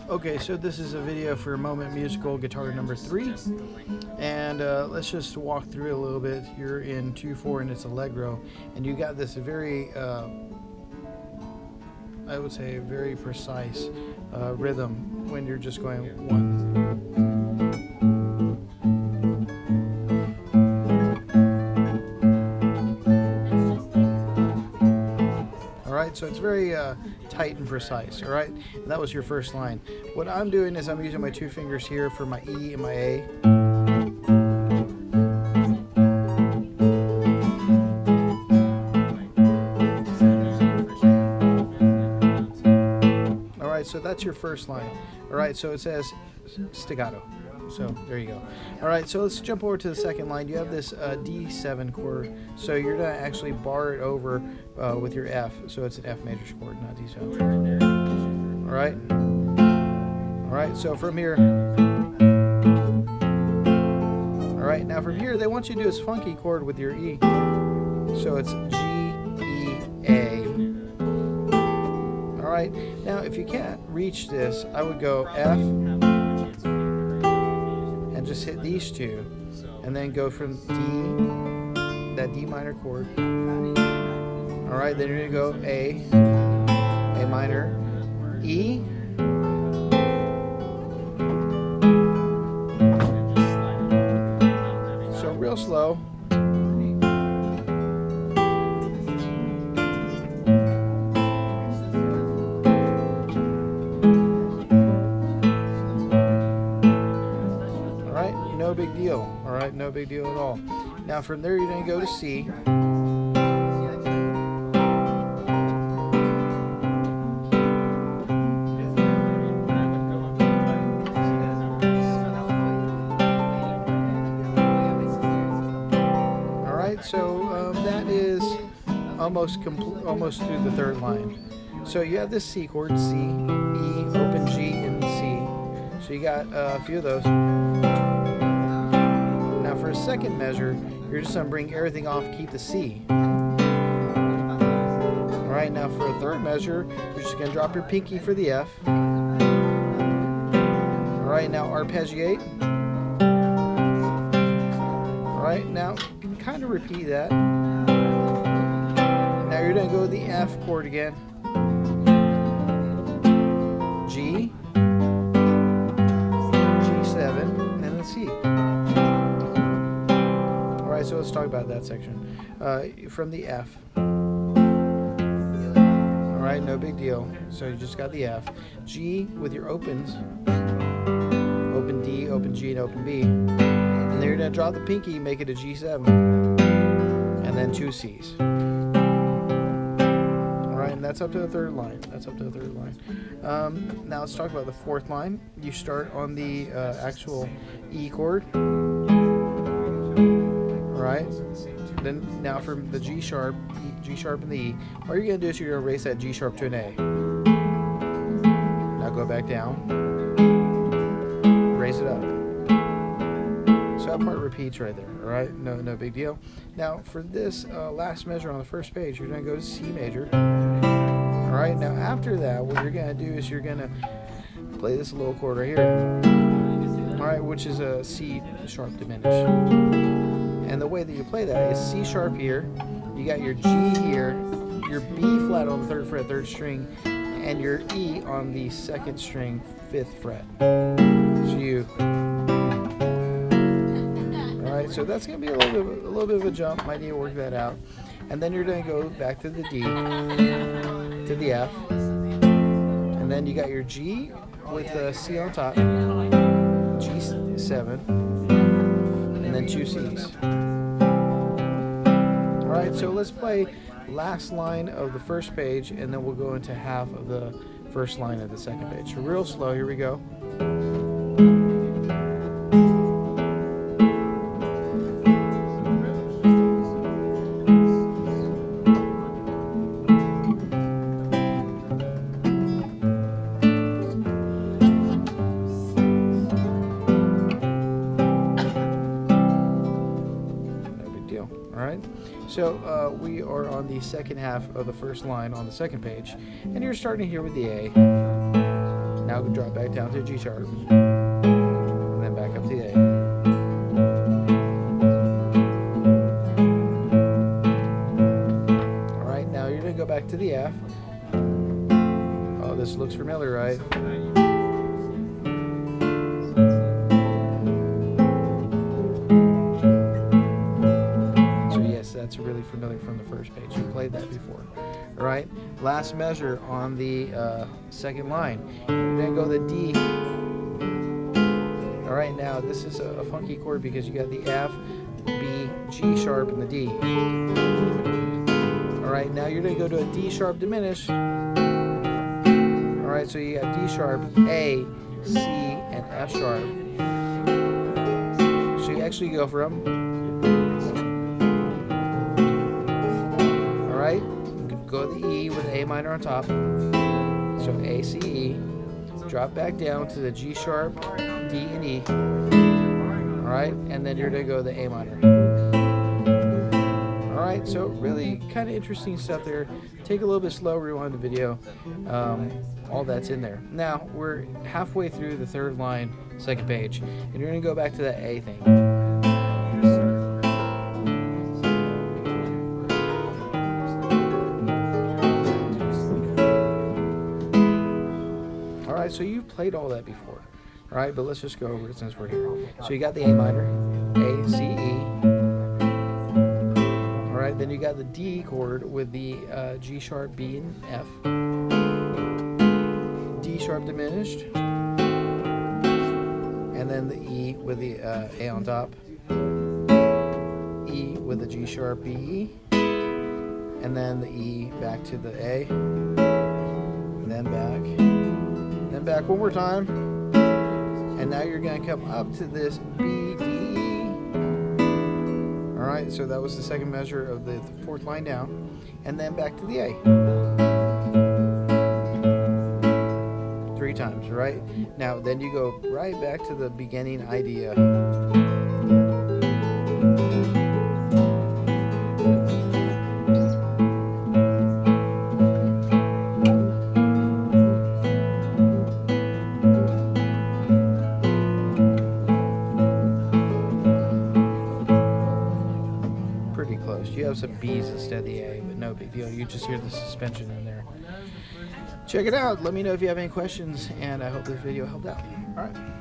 Okay, so this is a video for Moment Musical guitar number 3, and let's just walk through it a little bit. You're in 2/4 and it's Allegro, and you got this very, I would say, very precise rhythm when you're just going 1. So it's very tight and precise, all right? And that was your first line. What I'm doing is I'm using my 2 fingers here for my E and my A. All right, so that's your first line. All right, so it says staccato. So there you go. All right, so let's jump over to the second line. You have this D7 chord, so you're gonna actually bar it over with your F, so it's an F major chord, not D7. All right. All right. So from here. All right. Now from here, they want you to do this funky chord with your E, so it's G E A. All right. Now if you can't reach this, I would go F. Just hit these 2 and then go from D, that D minor chord. All right, then you're gonna go A minor, E, so real slow. No big deal, all right, no big deal at all. Now from there you're going to go to C. All right, so that is almost through the third line. So you have this C chord, C, E, open G, and C. So you got a few of those. For a second measure, you're just going to bring everything off, keep the C. Alright, now for a third measure, you're just going to drop your pinky for the F. Alright, now arpeggiate. Alright, now kind of repeat that. Now you're going to go to the F chord again. G, G7, and then C. So let's talk about that section. From the F. Alright, no big deal. So you just got the F. G with your opens. Open D, open G, and open B. And then you're going to drop the pinky, make it a G7. And then 2 Cs. Alright, and that's up to the third line. Now let's talk about the fourth line. You start on the actual E chord. Right? Then now from the G sharp and the E, all you're going to do is you're going to raise that G sharp to an A. Now go back down. Raise it up. So that part repeats right there. All right? No big deal. Now for this last measure on the first page, you're going to go to C major. All right? Now after that, what you're going to do is you're going to play this little chord right here. All right? Which is a C sharp diminished. And the way that you play that is C sharp here, you got your G here, your B flat on the 3rd fret, 3rd string, and your E on the 2nd string, 5th fret. So you, all right, so that's going to be a little bit of a jump, might need to work that out. And then you're going to go back to the D, to the F, and then you got your G with the C on top, G7, and then 2 C's. Alright, so let's play last line of the first page, and then we'll go into half of the first line of the second page. So real slow, here we go. Alright, so we are on the second half of the first line on the second page, and you're starting here with the A. Now drop back down to G sharp, and then back up to the A. All right, now you're gonna go back to the F. Oh, this looks familiar, right? So yes, that's really familiar from the first page. You played that before. All right, last measure on the second line. You're gonna go the D. All right, now this is a funky chord because you got the F, B, G sharp, and the D. All right, now you're gonna go to a D sharp diminished. All right, so you got D sharp, A, C, and F sharp. So you actually go from. All right. Go to the E with A minor on top, so A, C, E, drop back down to the G sharp, D, and E, all right, and then you're going to go to the A minor. All right, so really kind of interesting stuff there. Take a little bit slow, rewind the video, all that's in there. Now, we're halfway through the third line, second page, and you're going to go back to that A thing. So you've played all that before, all right? But let's just go over it since we're here. So you got the A minor, A, C, E. All right, then you got the D chord with the G sharp, B, and F. D sharp diminished, and then the E with the A on top. E with the G sharp, B, E, and then the E back to the A, and then back. Back one more time, and now you're going to come up to this B, D, E. All right, so that was the second measure of the fourth line down, and then back to the A. 3 times, right? Now, then you go right back to the beginning idea. You have some B's instead of the A, but no big deal. You just hear the suspension in there. Check it out. Let me know if you have any questions, and I hope this video helped out. All right.